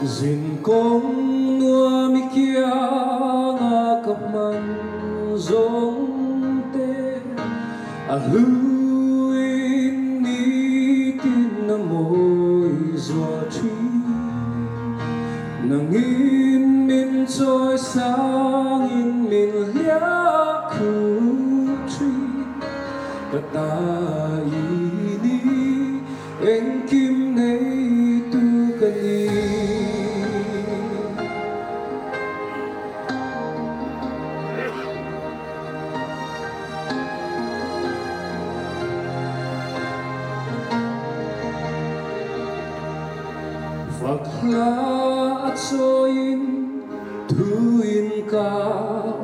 Duyên công nua mi kia ngã cặp man giống tê hluin ni tin na môi gió truy nàng in min trôi sáng in min lia khu truy cả ta ini anh kim này tu cần Fakla at soin tuin ka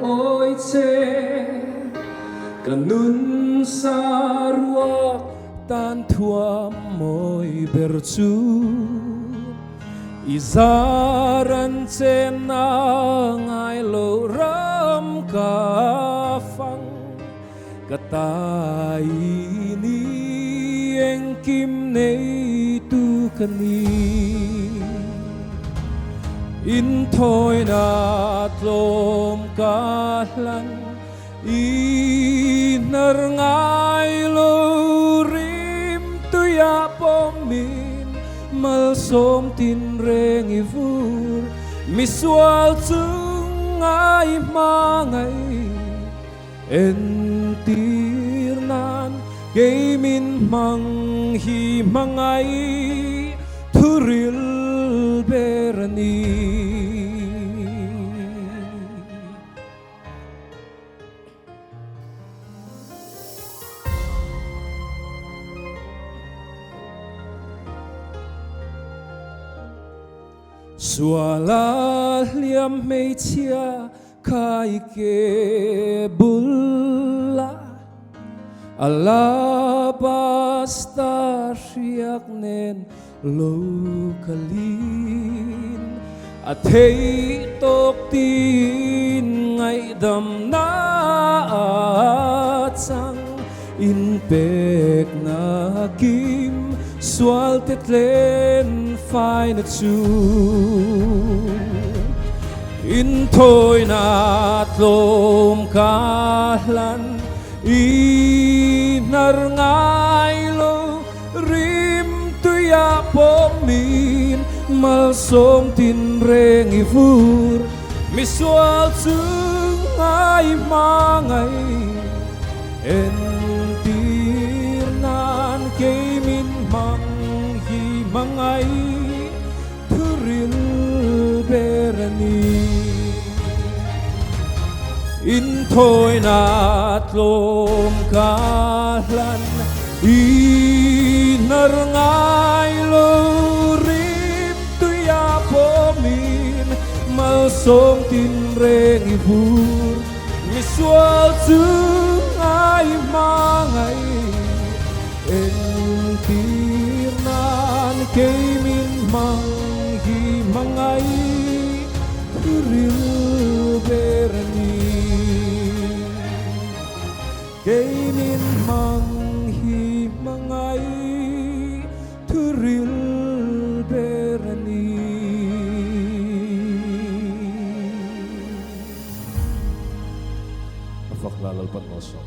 oi che kanun sarwa tan thua moi berchu izaran che na ngai lo ram ka phang kata ini eng kim nei tu kani in thôi na tlom kahlan inar ngai lo rim tuya pomin mal som tin reng ivur miswal chung ai mangai en tirnan geimin mang hi mangai thuril berani Suala liam mei chia kai ke bulla ala basta riak nen lokalin at hey tok tin ngay dam na at sang in pek na kim swal tetlen phai na chu in thôi na tlom kahlan inar ngai lo rim tuya pomin mal som tin reng ivur miswal chung ai mangai en tirnan keimin mang hi mangai thuril berani in thôi na tlom kahlan inar ngai lo rim tuya pomin mal som tin reng ivur miswal chung ai mangai en tirnan keimin mang hi mangai thuril berani keimin mang hi mangai thuril berani Afak lalal pan oso